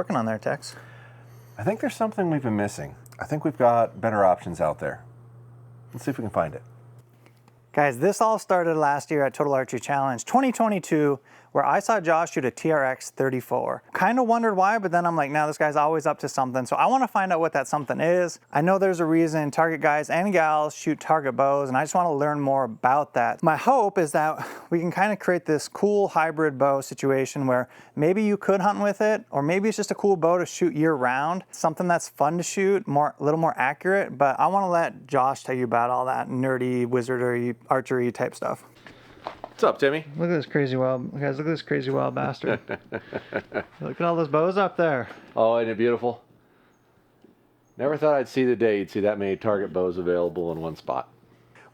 working on there, Tex? I think there's something we've been missing. I think we've got better options out there. Let's see if we can find it. Guys, this all started last year at Total Archery Challenge 2022, where I saw Josh shoot a TRX 34. Kind of wondered why, but then I'm like, now this guy's always up to something. So I want to find out what that something is. I know there's a reason target guys and gals shoot target bows, and I just want to learn more about that. My hope is that we can kind of create this cool hybrid bow situation where maybe you could hunt with it, or maybe it's just a cool bow to shoot year round. Something that's fun to shoot, a little more accurate, but I want to let Josh tell you about all that nerdy, wizardry, archery type stuff. What's up, Timmy? Look at this crazy wild, guys, look at this crazy wild bastard. Look at all those bows up there. Oh, isn't it beautiful? Never thought I'd see the day you'd see that many target bows available in one spot.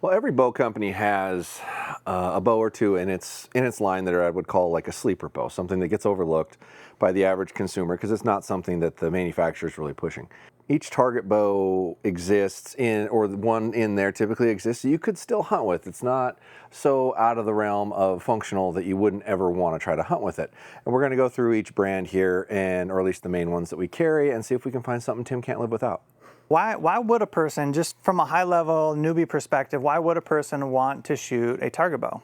Well, every bow company has a bow or two in its line that I would call like a sleeper bow, something that gets overlooked by the average consumer because it's not something that the manufacturer is really pushing. Each target bow exists or the one in there typically exists, so you could still hunt with. It's not so out of the realm of functional that you wouldn't ever want to try to hunt with it. And we're going to go through each brand here, or at least the main ones that we carry, and see if we can find something Tim can't live without. Why would a person, just from a high level newbie perspective, why would a person want to shoot a target bow?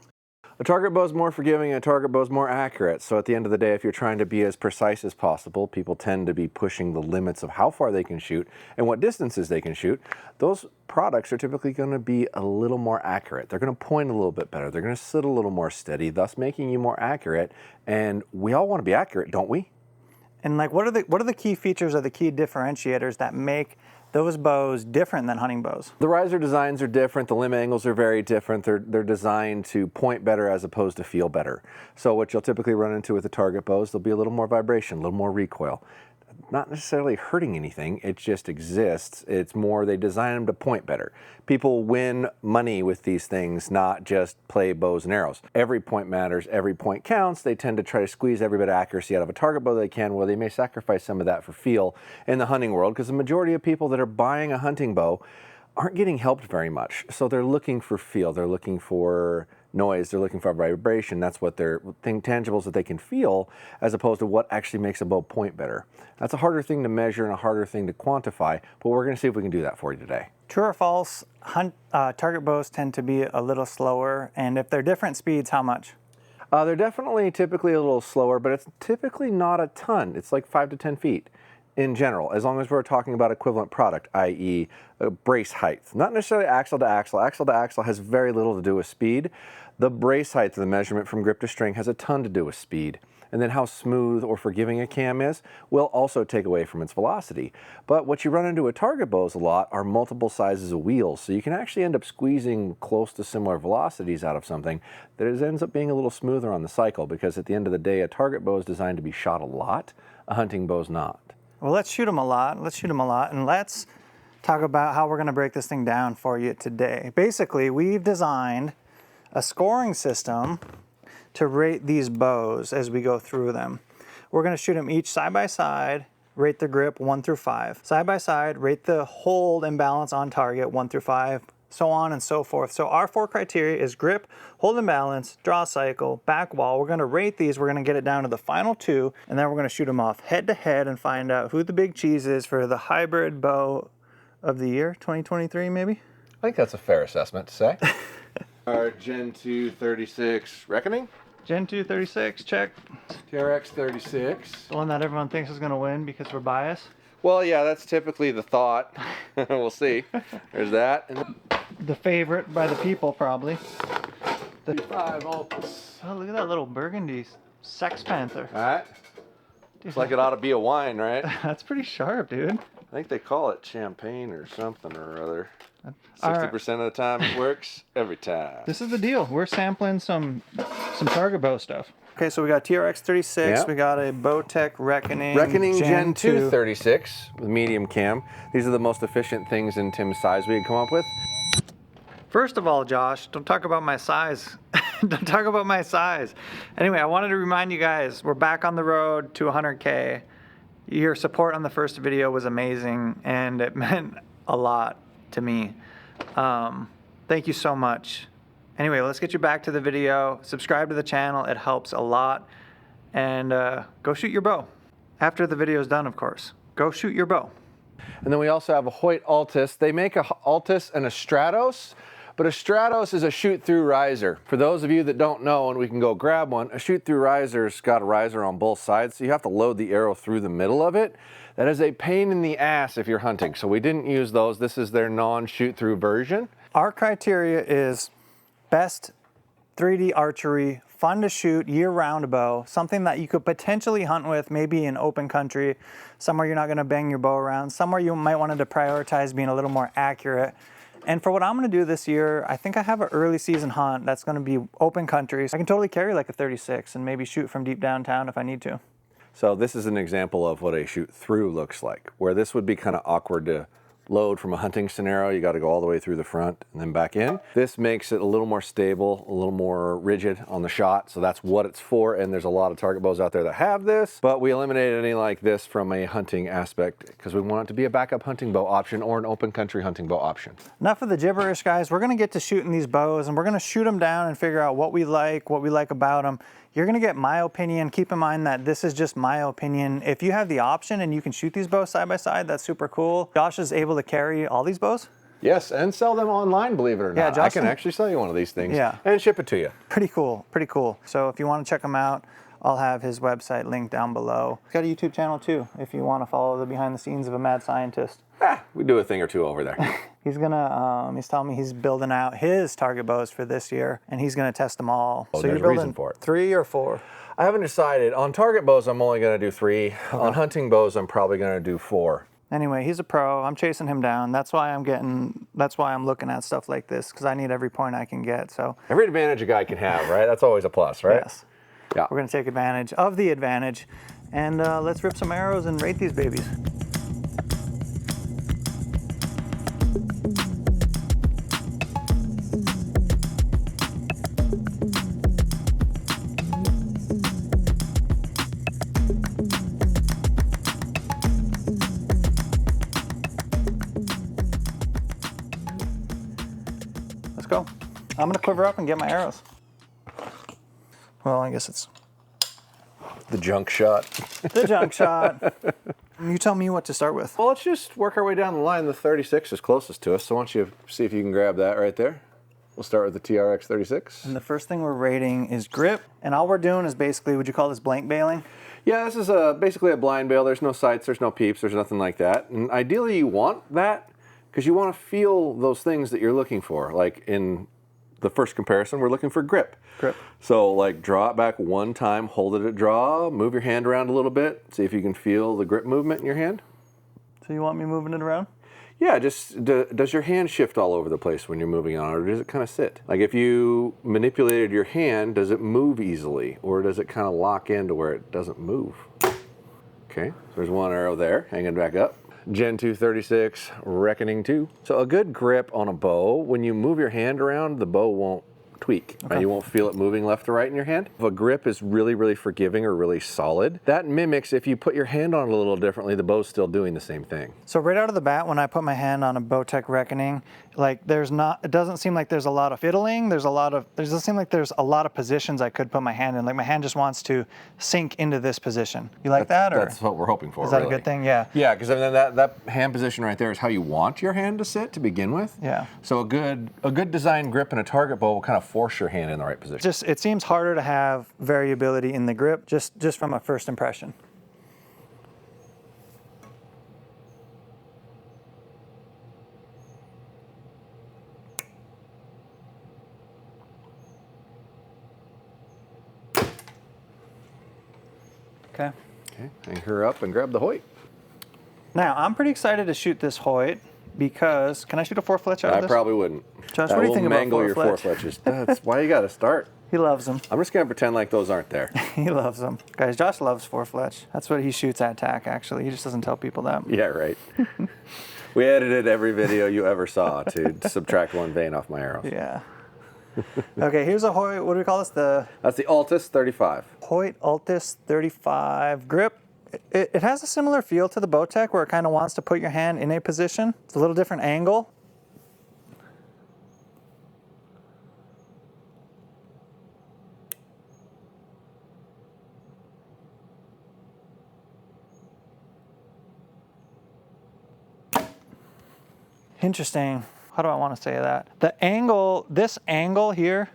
A target bow is more forgiving and a target bow is more accurate. So at the end of the day, if you're trying to be as precise as possible, people tend to be pushing the limits of how far they can shoot and what distances they can shoot. Those products are typically going to be a little more accurate. They're going to point a little bit better. They're going to sit a little more steady, thus making you more accurate. And we all want to be accurate, don't we? And like, what are the key features or the key differentiators that make those bows different than hunting bows? The riser designs are different. The limb angles are very different. They're designed to point better as opposed to feel better. So what you'll typically run into with the target bows, there'll be a little more vibration, a little more recoil. Not necessarily hurting anything, it just exists. It's more they design them to point better. People win money with these things, not just play bows and arrows. Every point matters, every point counts. They tend to try to squeeze every bit of accuracy out of a target bow they can, where they may sacrifice some of that for feel in the hunting world, because the majority of people that are buying a hunting bow aren't getting helped very much. So they're looking for feel, they're looking for noise, they're looking for vibration. That's what they're tangibles that they can feel, as opposed to what actually makes a bow point better. That's a harder thing to measure and a harder thing to quantify, but we're going to see if we can do that for you today. True or false, target bows tend to be a little slower, and if they're different speeds, how much? They're definitely typically a little slower, but it's typically not a ton. It's like 5 to 10 feet. In general, as long as we're talking about equivalent product, i.e. brace height. Not necessarily axle to axle. Axle to axle has very little to do with speed. The brace height, the measurement from grip to string, has a ton to do with speed. And then how smooth or forgiving a cam is will also take away from its velocity. But what you run into with target bows a lot are multiple sizes of wheels. So you can actually end up squeezing close to similar velocities out of something that ends up being a little smoother on the cycle, because at the end of the day, a target bow is designed to be shot a lot. A hunting bow is not. Well, let's shoot them a lot. Let's shoot them a lot, and let's talk about how we're going to break this thing down for you today. Basically, we've designed a scoring system to rate these bows as we go through them. We're going to shoot them each side by side, rate the grip 1 through 5. Side by side, rate the hold and balance on target 1 through 5, so on and so forth. So our 4 criteria is grip, hold and balance, draw cycle, back wall. We're going to rate these. We're going to get it down to the final 2, and then we're going to shoot them off head to head and find out who the big cheese is for the hybrid bow of the year, 2023 maybe? I think that's a fair assessment to say. Our Gen 2 36 Reckoning? Gen 2 36, check. TRX 36. The one that everyone thinks is going to win because we're biased. Well, yeah, that's typically the thought. We'll see. There's that. And the favorite by the people, probably. The Hoy Altus. Oh, look at that little burgundy Sex Panther. All right. It's like it ought to be a wine, right? That's pretty sharp, dude. I think they call it champagne or something or other. 60% of the time it works every time. This is the deal. We're sampling some target bow stuff. Okay, so we got TRX 36. Yep. We got a Bowtech Reckoning Gen 2 36 with medium cam. These are the most efficient things in Tim's size we could come up with. First of all, Josh, don't talk about my size. Don't talk about my size. Anyway, I wanted to remind you guys, we're back on the road to 100K. Your support on the first video was amazing, and it meant a lot to me. Thank you so much. Anyway, let's get you back to the video. Subscribe to the channel. It helps a lot. And go shoot your bow. After the video is done, of course. Go shoot your bow. And then we also have a Hoy Altus. They make a Altus and a Stratos, but a Stratos is a shoot-through riser. For those of you that don't know, and we can go grab one, a shoot-through riser's got a riser on both sides, so you have to load the arrow through the middle of it. That is a pain in the ass if you're hunting, so we didn't use those. This is their non-shoot-through version. Our criteria is best 3D archery, fun to shoot, year-round bow, something that you could potentially hunt with, maybe in open country, somewhere you're not gonna bang your bow around, somewhere you might want to prioritize being a little more accurate. And for what I'm gonna do this year, I think I have an early season hunt that's gonna be open country. So I can totally carry like a 36 and maybe shoot from deep downtown if I need to. So this is an example of what a shoot-through looks like, where this would be kind of awkward to load from a hunting scenario. You got to go all the way through the front and then back in. This makes it a little more stable, a little more rigid on the shot, so that's what it's for, and there's a lot of target bows out there that have this, but we eliminated any like this from a hunting aspect because we want it to be a backup hunting bow option or an open country hunting bow option. Enough of the gibberish, guys. We're gonna get to shooting these bows and we're gonna shoot them down and figure out what we like about them. You're gonna get my opinion. Keep in mind that this is just my opinion. If you have the option and you can shoot these bows side by side, that's super cool. Josh is able to carry all these bows. Yes, and sell them online, believe it or not. Josh, I can actually sell you one of these things and ship it to you. Pretty cool, pretty cool. So if you wanna check him out, I'll have his website linked down below. He's got a YouTube channel too, if you wanna follow the behind the scenes of a mad scientist. We do a thing or two over there. He's telling me he's building out his target bows for this year, and he's gonna test them all. So you're building for it. 3 or 4? I haven't decided. On target bows, I'm only gonna do 3. Okay. On hunting bows, I'm probably gonna do 4. Anyway, he's a pro. I'm chasing him down. That's why I'm looking at stuff like this, because I need every point I can get. So every advantage a guy can have, right? That's always a plus, right? Yes. Yeah. We're gonna take advantage of the advantage, and let's rip some arrows and rate these babies. Go. I'm gonna quiver up and get my arrows. Well, I guess it's the junk shot. The junk shot. You tell me what to start with. Well, let's just work our way down the line. The 36 is closest to us, so why don't you see if you can grab that right there. We'll start with the TRX 36. And the first thing we're rating is grip, and all we're doing is basically, would you call this blank bailing? Yeah, this is basically a blind bail. There's no sights, there's no peeps, there's nothing like that. And ideally you want that, because you want to feel those things that you're looking for. Like in the first comparison, we're looking for grip. Grip. So like draw it back one time, hold it at draw, move your hand around a little bit, see if you can feel the grip movement in your hand. So you want me moving it around? Yeah, just does your hand shift all over the place when you're moving on, or does it kind of sit? Like if you manipulated your hand, does it move easily, or does it kind of lock into where it doesn't move? Okay, so there's one arrow there, hanging back up. Gen 2 36, Reckoning 2. So a good grip on a bow, when you move your hand around, the bow won't tweak. Okay. You won't feel it moving left to right in your hand. If a grip is really, really forgiving or really solid, that mimics, if you put your hand on it a little differently, the bow's still doing the same thing. So right out of the bat, when I put my hand on a Bowtech Reckoning, like it doesn't seem like there's a lot of fiddling. It doesn't seem like there's a lot of positions I could put my hand in. Like my hand just wants to sink into this position. You like that? Or that's what we're hoping for. Is that really a good thing? Yeah. Yeah, because then that hand position right there is how you want your hand to sit to begin with. Yeah. So a good design grip in a target bow will kind of force your hand in the right position. It seems harder to have variability in the grip just from a first impression. Okay. Okay, hang her up and grab the Hoyt. Now, I'm pretty excited to shoot this Hoyt because, can I shoot a 4-fletch out of this? I probably wouldn't. Josh, what do you think about 4-fletch? Mangle your 4-fletches. That's why you got to start. He loves them. I'm just going to pretend like those aren't there. He loves them. Guys, Josh loves 4-fletch. That's what he shoots at TAC, actually. He just doesn't tell people that. Yeah, right. We edited every video you ever saw to subtract one vein off my arrows. Yeah. Okay, here's a Hoyt. What do we call this? That's the Altus 35. Hoyt Altus 35 grip. It has a similar feel to the Bowtech where it kind of wants to put your hand in a position. It's a little different angle. Interesting. How do I want to say that? The angle, this angle here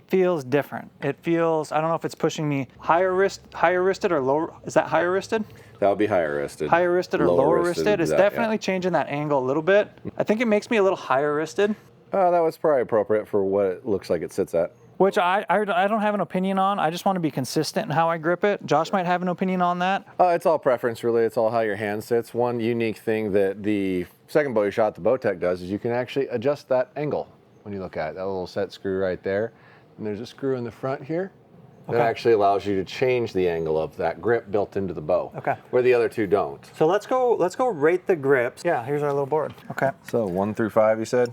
feels different. It feels, I don't know if it's pushing me higher wristed or lower. Is that higher wristed? That would be higher wristed. Higher wristed or lower wristed. It's that, definitely changing that angle a little bit. I think it makes me a little higher wristed. That was probably appropriate for what it looks like it sits at. Which I don't have an opinion on. I just want to be consistent in how I grip it. Josh might have an opinion on that. It's all preference, really. It's all how your hand sits. One unique thing that the second bow you shot, the Bowtech, does is you can actually adjust that angle when you look at it. That little set screw right there. And there's a screw in the front here that actually allows you to change the angle of that grip built into the bow. Okay. Where the other two don't. So let's go rate the grips. Yeah, here's our little board. Okay. So 1 through 5, you said?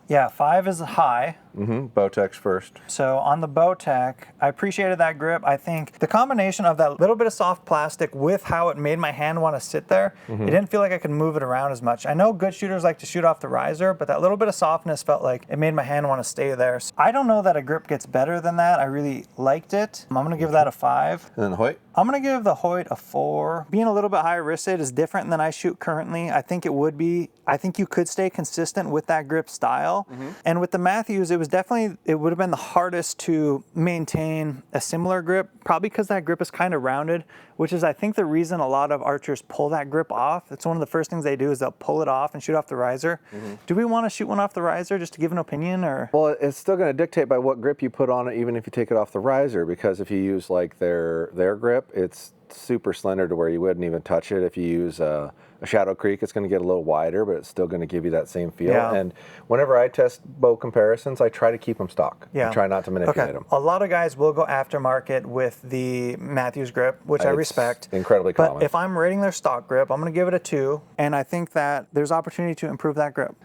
Yeah, 5 is high. Bowtech's first. So on the Bowtech, I appreciated that grip. I think the combination of that little bit of soft plastic with how it made my hand want to sit there, it didn't feel like I could move it around as much. I know good shooters like to shoot off the riser, but that little bit of softness felt like it made my hand want to stay there. So I don't know that a grip gets better than that. I really liked it. I'm going to give that a 5. And then the Hoyt? I'm going to give the Hoyt a 4. Being a little bit higher wristed is different than I shoot currently. I think it would be. I think you could stay consistent with that grip style. And with the Mathews, it would have been the hardest to maintain a similar grip, probably because that grip is kind of rounded, which is I think the reason a lot of archers pull that grip off. It's one of the first things they do is they'll pull it off and shoot off the riser. Do we want to shoot one off the riser just to give an opinion, or? Well, it's still going to dictate by what grip you put on it, even if you take it off the riser, because if you use like their grip, it's super slender to where you wouldn't even touch it. If you use a Shadow Creek, it's going to get a little wider, but it's still going to give you that same feel. Yeah. And whenever I test bow comparisons, I try to keep them stock. Yeah. I try not to manipulate them. A lot of guys will go aftermarket with the Mathews grip, which I respect. Incredibly common. But if I'm rating their stock grip, I'm going to give it a 2, and I think that there's opportunity to improve that grip.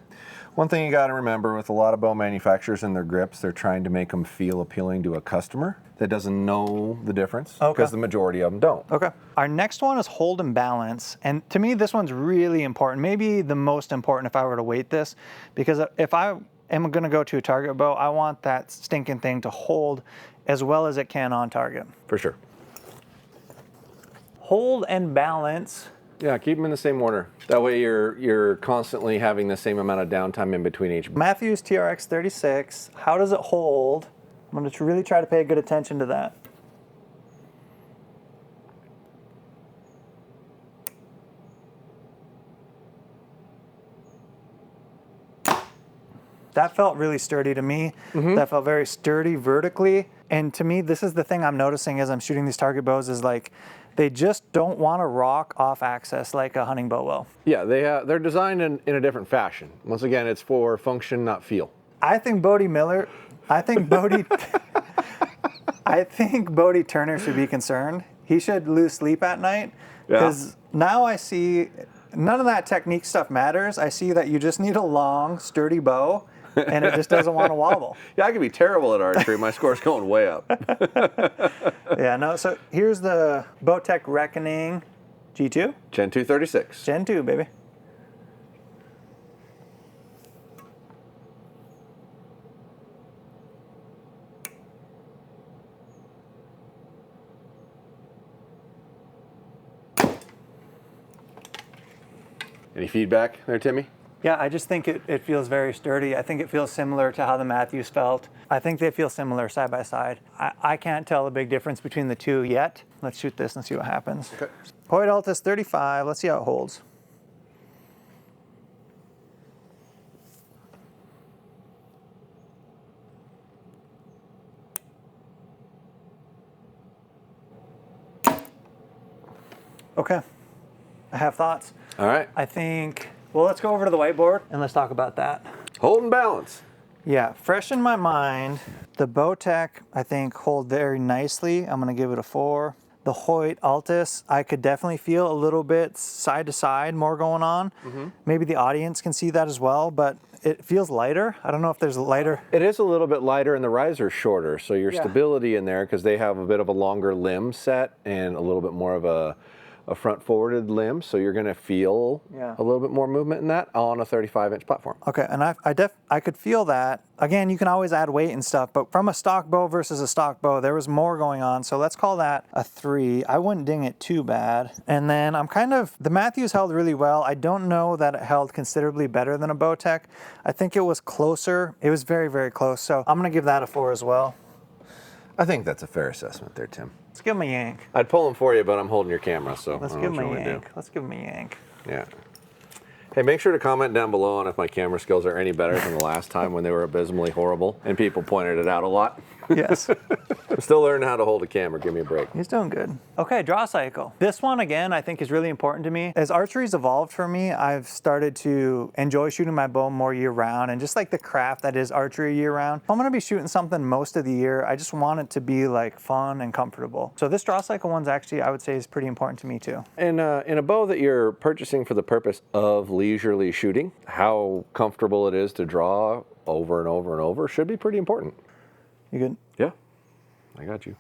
One thing you got to remember with a lot of bow manufacturers and their grips, they're trying to make them feel appealing to a customer that doesn't know the difference, because the majority of them don't. Okay. Our next one is hold and balance. And to me, this one's really important, maybe the most important if I were to weight this, because if I am going to go to a target bow, I want that stinking thing to hold as well as it can on target. For sure. Hold and balance. Yeah, keep them in the same order. That way you're constantly having the same amount of downtime in between each. Mathews TRX 36, how does it hold? I'm going to really try to pay good attention to that. That felt really sturdy to me. That felt very sturdy vertically. And to me, this is the thing I'm noticing as I'm shooting these target bows is like, they just don't want to rock off axis like a hunting bow will. Yeah, they're designed in a different fashion. Once again, it's for function, not feel. I think Bodie Turner should be concerned. He should lose sleep at night, because now I see none of that technique stuff matters. I see that you just need a long, sturdy bow, and it just doesn't want to wobble. Yeah, I could be terrible at archery. My score's going way up. Yeah, no, so here's the Bowtech Reckoning G2? Gen 236. Gen 2, baby. Any feedback there, Timmy? Yeah, I just think it feels very sturdy. I think it feels similar to how the Mathews felt. I think they feel similar side by side. I can't tell a big difference between the two yet. Let's shoot this and see what happens. Okay. Hoy Altus 35, let's see how it holds. Okay, I have thoughts. All right. I think, well, let's go over to the whiteboard and let's talk about that. Hold and balance. Yeah, fresh in my mind, the Bowtech, I think, hold very nicely. I'm going to give it a 4. The Hoy Altus, I could definitely feel a little bit side to side more going on. Maybe the audience can see that as well, but it feels lighter. I don't know if there's a lighter. It is a little bit lighter and the riser's shorter, so your stability in there, because they have a bit of a longer limb set and a little bit more of a a front forwarded limb, so you're going to feel a little bit more movement in that on a 35-inch platform. Okay, and I could feel that. Again, you can always add weight and stuff, but from a stock bow versus a stock bow, there was more going on. So let's call that a 3. I wouldn't ding it too bad. And then the Mathews held really well. I don't know that it held considerably better than a Bowtech. I think it was closer. It was very, very close. So I'm gonna give that a 4 as well. I think that's a fair assessment there, Tim. Let's give him a yank. I'd pull them for you, but I'm holding your camera, so Let's give him a yank. Let's give him a yank. Yeah. Hey, make sure to comment down below on if my camera skills are any better than the last time when they were abysmally horrible and people pointed it out a lot. Yes. I'm still learning how to hold a camera. Give me a break. He's doing good. Okay, draw cycle. This one, again, I think is really important to me. As archery's evolved for me, I've started to enjoy shooting my bow more year round and just like the craft that is archery year round. If I'm gonna be shooting something most of the year, I just want it to be like fun and comfortable. So this draw cycle one's actually, I would say, is pretty important to me too. In a bow that you're purchasing for the purpose of leisurely shooting, how comfortable it is to draw over and over and over should be pretty important. You good? Yeah, I got you.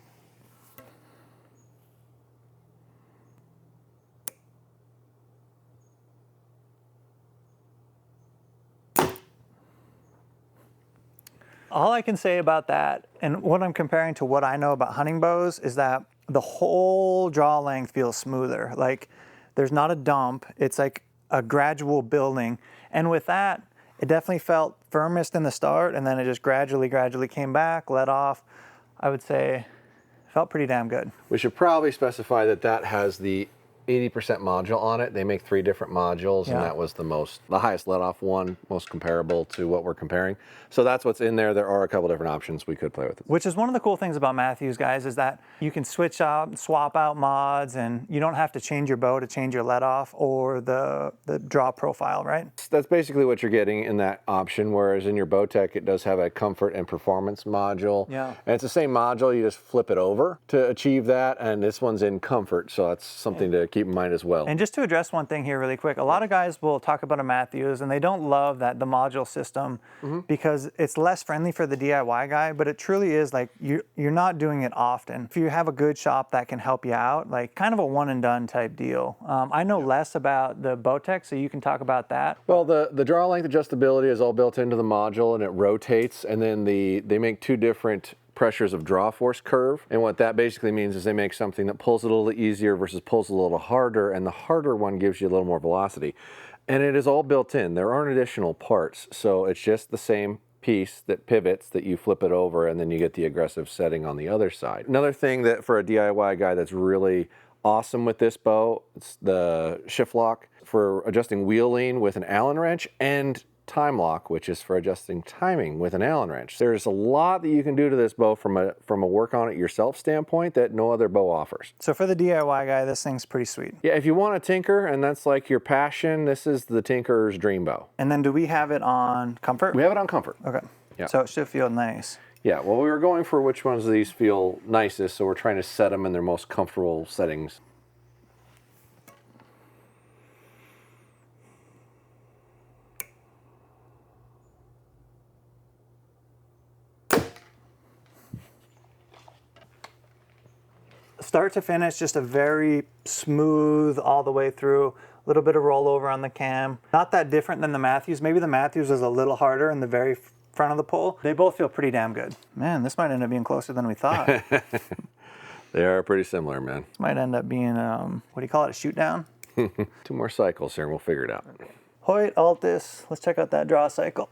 All I can say about that, and what I'm comparing to what I know about hunting bows, is that the whole draw length feels smoother. Like there's not a dump. It's like a gradual building. And with that, it definitely felt firmest in the start, and then it just gradually came back, let off. I would say felt pretty damn good. We should probably specify that that has the 80% module on it. They make 3 different modules, and that was the highest let-off one, most comparable to what we're comparing. So that's what's in there. There are a couple different options we could play with. Which is one of the cool things about Mathews, guys, is that you can switch out, swap out mods, and you don't have to change your bow to change your let-off or the draw profile, right? That's basically what you're getting in that option, whereas in your Bowtech, it does have a comfort and performance module. Yeah. And it's the same module, you just flip it over to achieve that, and this one's in comfort, so that's something to keep in mind as well. And just to address one thing here really quick, a lot of guys will talk about a Mathews and they don't love the module system because it's less friendly for the DIY guy, but it truly is like you're not doing it often. If you have a good shop that can help you out, like kind of a one and done type deal. I know less about the Bowtech, so you can talk about that. Well, the draw length adjustability is all built into the module and it rotates, and then they make 2 different pressures of draw force curve, and what that basically means is they make something that pulls a little easier versus pulls a little harder, and the harder one gives you a little more velocity, and it is all built in. There aren't additional parts, so it's just the same piece that pivots that you flip it over, and then you get the aggressive setting on the other side. Another thing that for a DIY guy that's really awesome with this bow, it's the shift lock for adjusting wheel lean with an Allen wrench, and time lock, which is for adjusting timing with an Allen wrench. There's a lot that you can do to this bow from a work on it yourself standpoint that no other bow offers. So for the DIY guy, this thing's pretty sweet. Yeah, if you want to tinker and that's like your passion, this is the tinkerer's dream bow. And then do we have it on comfort? We have it on comfort. Okay. Yeah. So it should feel nice. Yeah, well, we were going for which ones of these feel nicest, so we're trying to set them in their most comfortable settings. Start to finish, just a very smooth all the way through. A little bit of rollover on the cam. Not that different than the Mathews. Maybe the Mathews is a little harder in the very front of the pull. They both feel pretty damn good. Man, this might end up being closer than we thought. They are pretty similar, man. This might end up being, what do you call it, a shoot down? 2 more cycles here and we'll figure it out. Hoy Altus, let's check out that draw cycle.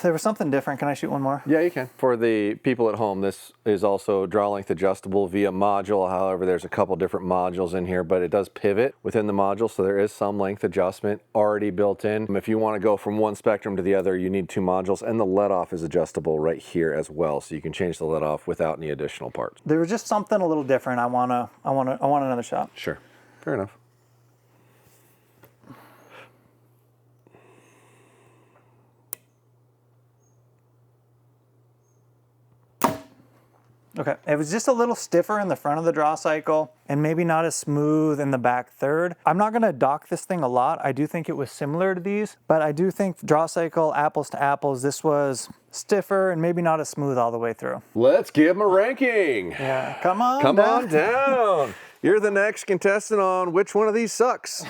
There was something different. Can I shoot one more? Yeah, you can. For the people at home, this is also draw length adjustable via module. However, there's a couple different modules in here, but it does pivot within the module, so there is some length adjustment already built in. If you want to go from one spectrum to the other, you need 2 modules, and the let-off is adjustable right here as well, so you can change the let-off without any additional parts. There was just something a little different. I want another shot. Sure, fair enough. Okay, it was just a little stiffer in the front of the draw cycle and maybe not as smooth in the back third. I'm not gonna dock this thing a lot. I do think it was similar to these, but I do think draw cycle, apples to apples, this was stiffer and maybe not as smooth all the way through. Let's give them a ranking. Yeah, come on Come down. on down. You're the next contestant on which one of these sucks.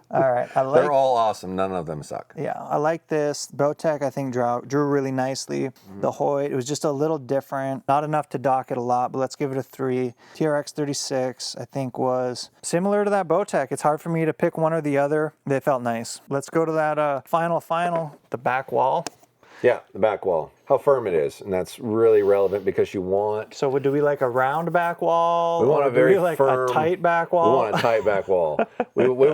All right, They're all awesome. None of them suck. Yeah, I like this. Bowtech, I think, drew really nicely. The Hoyt, it was just a little different. Not enough to dock it a lot, but let's give it a 3. TRX 36, I think, was similar to that Bowtech. It's hard for me to pick one or the other. They felt nice. Let's go to that final, the back wall. Yeah, the back wall. How firm it is, and that's really relevant because you want... So do we like a round back wall? We want or a very do we like firm... a tight back wall? We want a tight back wall.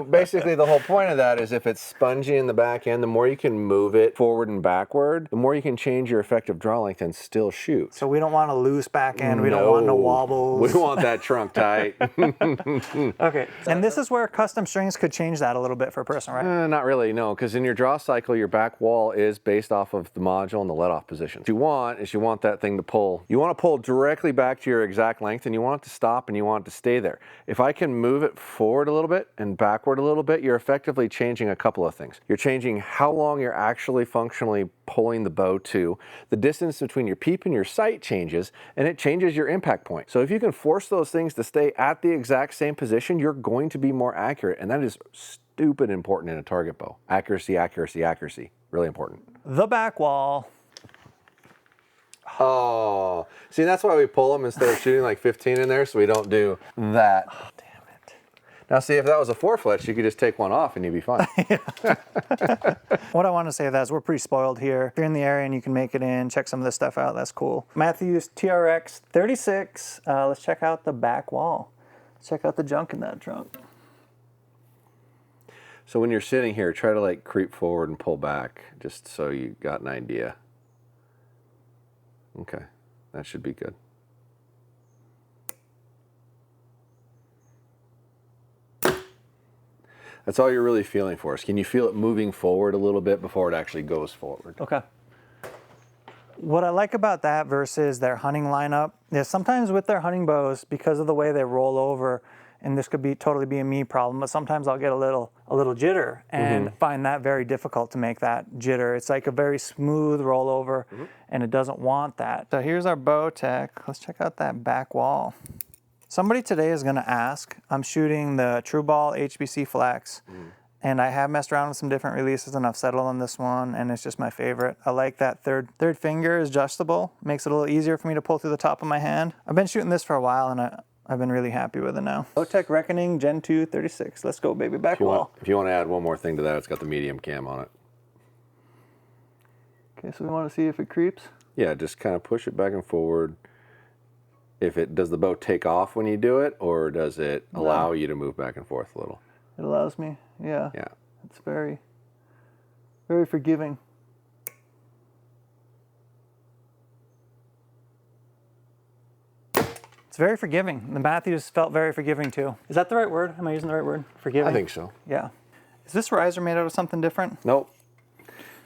Basically, the whole point of that is if it's spongy in the back end, the more you can move it forward and backward, the more you can change your effective draw length and still shoot. So we don't want a loose back end. We don't want no wobbles. We want that trunk tight. Okay, and this is where custom strings could change that a little bit for a person, right? Not really, no, because in your draw cycle, your back wall is based off of the module and the let-off position. What you want is you want that thing to pull. You want to pull directly back to your exact length, and you want it to stop, and you want it to stay there. If I can move it forward a little bit and backward a little bit, you're effectively changing a couple of things. You're changing how long you're actually functionally pulling the bow to. The distance between your peep and your sight changes, and it changes your impact point. So if you can force those things to stay at the exact same position, you're going to be more accurate, and that is stupid important in a target bow. Accuracy, accuracy, accuracy. Really important. The back wall. Oh, see, that's why we pull them instead of shooting like 15 in there, so we don't do that. Oh, damn it. Now, see, if that was a 4-fletch, you could just take one off and you'd be fine. What I want to say of that is we're pretty spoiled here. If you're in the area and you can make it in, check some of this stuff out. That's cool. Mathews TRX 36. Let's check out the back wall. Let's check out the junk in that trunk. So when you're sitting here, try to like creep forward and pull back, just so you got an idea. Okay, that should be good. That's all you're really feeling for us. Can you feel it moving forward a little bit before it actually goes forward? Okay. What I like about that versus their hunting lineup is sometimes with their hunting bows, because of the way they roll over, and this could be totally be a me problem, but sometimes I'll get a little jitter and find that very difficult to make that jitter. It's like a very smooth rollover, and it doesn't want that. So here's our Bowtech. Let's check out that back wall. Somebody today is gonna ask, I'm shooting the True Ball HBC Flex, and I have messed around with some different releases, and I've settled on this one, and it's just my favorite. I like that third finger is adjustable, makes it a little easier for me to pull through the top of my hand. I've been shooting this for a while, and I've been really happy with it now. Bowtech Reckoning Gen 2 36. Let's go, baby, back wall. If you want to add one more thing to that, it's got the medium cam on it. Okay, so we want to see if it creeps. Yeah, just kind of push it back and forward. Does the bow take off when you do it, or does it allow you to move back and forth a little? It allows me, yeah. Yeah. It's very, very forgiving. It's very forgiving. The Mathews felt very forgiving too. Is that the right word? Am I using the right word? Forgiving? I think so. Yeah. Is this riser made out of something different? Nope.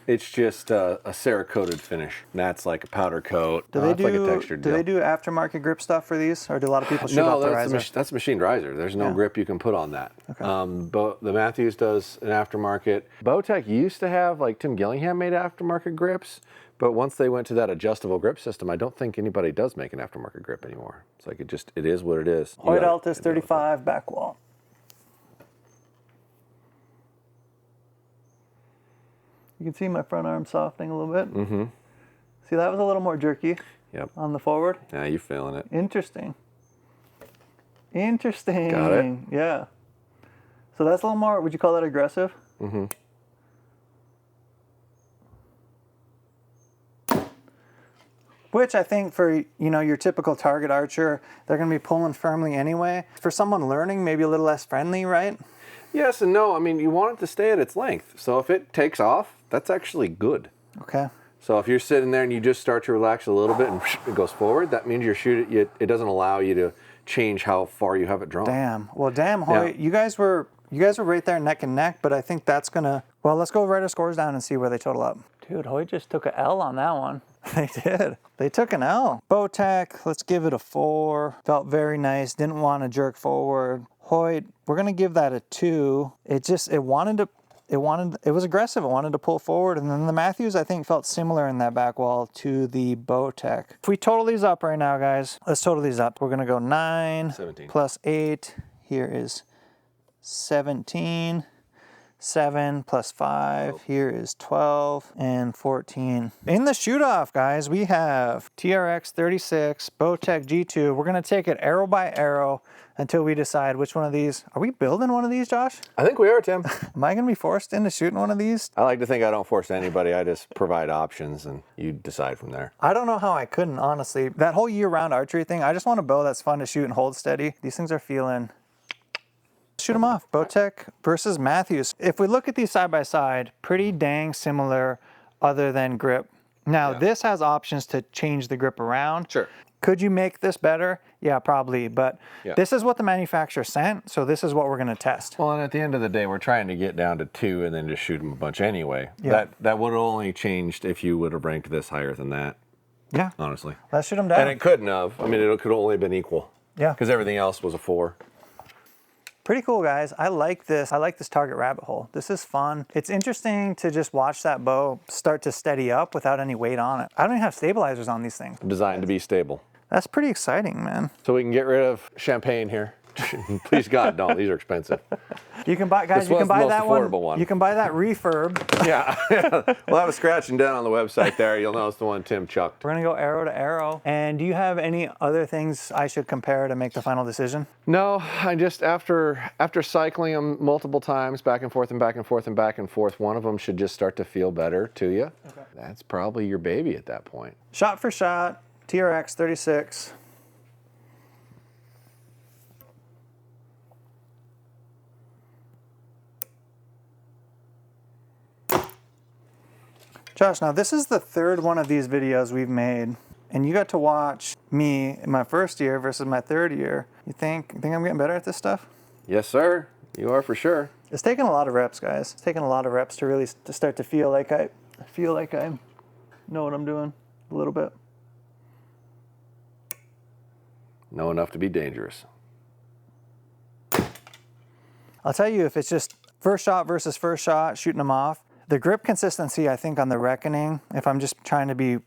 It's just a Cerakoted finish. And that's like a powder coat. It's like a textured deal. Do they do aftermarket grip stuff for these, or do a lot of people shoot off the riser? That's a machined riser. There's no grip you can put on that. Okay. The Mathews does an aftermarket. Bowtech used to have, like Tim Gillingham made aftermarket grips, but once they went to that adjustable grip system, I don't think anybody does make an aftermarket grip anymore. It's like it is what it is. Hoy Altus 35 back wall. You can see my front arm softening a little bit. Mm-hmm. See, that was a little more jerky. Yep. On the forward. Yeah, you're feeling it. Interesting. Interesting. Got it? Yeah. So that's a little more, would you call that aggressive? Mm-hmm. Which I think for, your typical target archer, they're going to be pulling firmly anyway. For someone learning, maybe a little less friendly, right? Yes and no. I mean, you want it to stay at its length. So if it takes off, that's actually good. Okay. So if you're sitting there and you just start to relax a little bit and it goes forward, that means you're shooting. It doesn't allow you to change how far you have it drawn. Damn. Well, damn, Hoy, you guys were right there neck and neck, but I think that's gonna. Well, let's go write our scores down and see where they total up. Dude, Hoy just took a L on that one. They did. They took an L. Bowtech, let's give it a 4. Felt very nice. Didn't want to jerk forward. Hoyt, we're gonna give that a 2. It was aggressive. It wanted to pull forward. And then the Mathews, I think, felt similar in that back wall to the Bowtech. If we total these up right now, guys, let's total these up. We're gonna go 9 17 plus 8. Here is 17. 7 plus 5, here is 12 and 14. In the shoot-off, guys, we have TRX 36, Bowtech G2. We're gonna take it arrow by arrow until we decide which one of these. Are we building one of these, Josh? I think we are, Tim. Am I gonna be forced into shooting one of these? I like to think I don't force anybody. I just provide options and you decide from there. I don't know how I couldn't, honestly. That whole year-round archery thing, I just want a bow that's fun to shoot and hold steady. These things are feeling... Shoot them off. Bowtech versus Mathews. If we look at these side by side, pretty dang similar other than grip. Now, this has options to change the grip around. Sure. Could you make this better? Yeah, probably. But this is what the manufacturer sent, so this is what we're going to test. Well, and at the end of the day, we're trying to get down to 2 and then just shoot them a bunch anyway. Yeah. That would have only changed if you would have ranked this higher than that. Yeah. Honestly. Let's shoot them down. And it couldn't have. I mean, it could only have been equal. Yeah. Because everything else was a 4. Pretty cool, guys. I like this. I like this target rabbit hole. This is fun. It's interesting to just watch that bow start to steady up without any weight on it. I don't even have stabilizers on these things. Designed to be stable. That's pretty exciting, man. So we can get rid of champagne here. Please God, don't. These are expensive. You can buy, guys. This You was can the buy most that affordable one. You can buy that refurb. Yeah. We'll have a scratching down on the website there. You'll notice the one Tim chucked. We're gonna go arrow to arrow. And do you have any other things I should compare to make the final decision? No, I just after cycling them multiple times, back and forth and back and forth and back and forth, one of them should just start to feel better to you. Okay. That's probably your baby at that point. Shot for shot, TRX 36. Josh, now this is the third one of these videos we've made, and you got to watch me in my first year versus my third year. You think I'm getting better at this stuff? Yes, sir. You are for sure. It's taken a lot of reps, guys. It's taken a lot of reps to really start to feel like I know what I'm doing a little bit. Know enough to be dangerous. I'll tell you, if it's just first shot versus first shot, shooting them off, the grip consistency, I think, on the Reckoning, if I'm just trying to be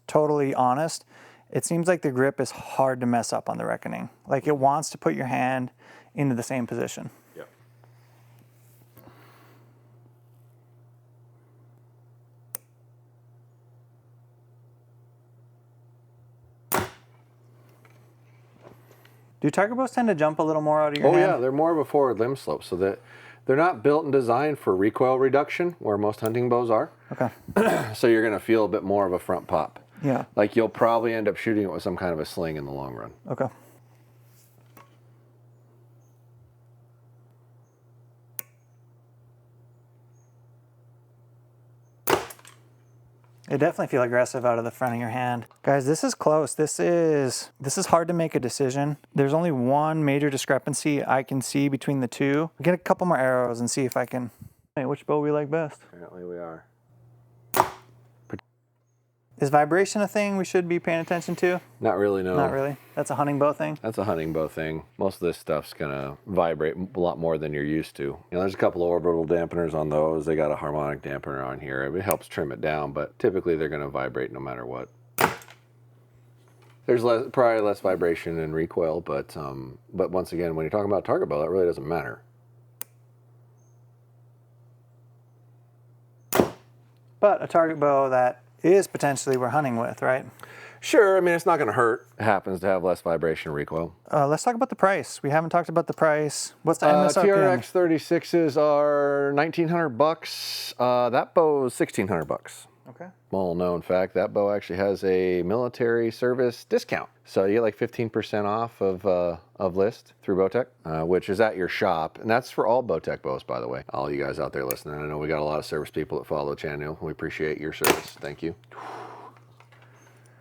totally honest, it seems like the grip is hard to mess up on the Reckoning. Like, it wants to put your hand into the same position. Yep. Do target bows tend to jump a little more out of your hand? Oh yeah, they're more of a forward limb slope, so that they're not built and designed for recoil reduction, where most hunting bows are. Okay. So you're going to feel a bit more of a front pop. Yeah. Like you'll probably end up shooting it with some kind of a sling in the long run. Okay. It definitely feels aggressive out of the front of your hand. Guys, this is close. This is hard to make a decision. There's only one major discrepancy I can see between the two. I'll get a couple more arrows and see if I can... Hey, which bow we like best? Apparently we are. Is vibration a thing we should be paying attention to? Not really, no. Not really? That's a hunting bow thing? That's a hunting bow thing. Most of this stuff's gonna vibrate a lot more than you're used to. You know, there's a couple of orbital dampeners on those. They got a harmonic dampener on here. It helps trim it down, but typically they're gonna vibrate no matter what. There's probably less vibration and recoil, but once again, when you're talking about target bow, that really doesn't matter. But a target bow that is potentially we're hunting with, right? Sure, I mean, it's not going to hurt. It happens to have less vibration and recoil. Let's talk about the price. We haven't talked about the price. What's the MSRP? TRX 36s are $1,900. That bow is $1,600. Okay. Well known fact, that bow actually has a military service discount. So you get like 15% off of list through Bowtech, which is at your shop. And that's for all Bowtech bows, by the way. All you guys out there listening, I know we got a lot of service people that follow the channel. We appreciate your service. Thank you.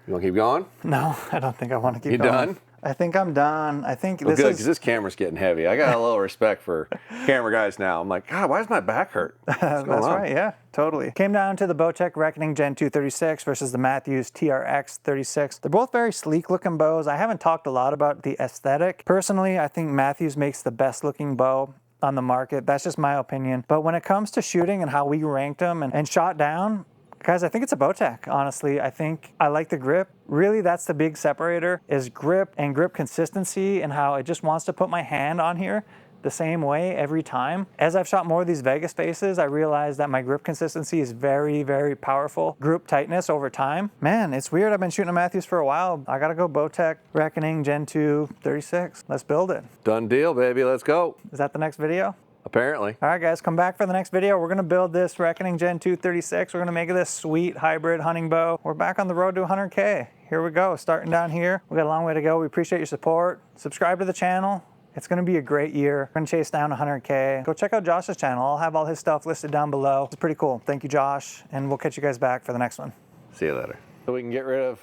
You want to keep going? No, I don't think I want to keep You going. done? I think I'm done. I think Well, this good, is because this camera's getting heavy. I got a little respect for camera guys now. I'm like, God, why does my back hurt? What's going that's on? right, yeah, totally. Came down to the Bowtech Reckoning Gen 236 versus the Mathews TRX 36. They're both very sleek looking bows. I haven't talked a lot about the aesthetic. Personally, I think Mathews makes the best looking bow on the market. That's just my opinion. But when it comes to shooting and how we ranked them and shot down, guys, I think it's a Bowtech, honestly. I think I like the grip. Really, that's the big separator, is grip and grip consistency and how it just wants to put my hand on here the same way every time. As I've shot more of these Vegas faces, I realized that my grip consistency is very, very powerful. Group tightness over time. Man, it's weird. I've been shooting a Mathews for a while. I gotta go Bowtech Reckoning Gen 2 36. Let's build it. Done deal, baby. Let's go. Is that the next video? Apparently. All right, guys, come back for the next video. We're gonna build this Reckoning Gen 236. We're gonna make this sweet hybrid hunting bow. We're back on the road to 100K. Here we go, starting down here. We got a long way to go. We appreciate your support. Subscribe to the channel. It's gonna be a great year. We're gonna chase down 100K. Go check out Josh's channel. I'll have all his stuff listed down below. It's pretty cool. Thank you, Josh, and we'll catch you guys back for the next one. See you later. So we can get rid of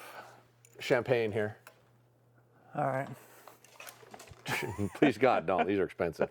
champagne here. All right. Please God, don't. These are expensive.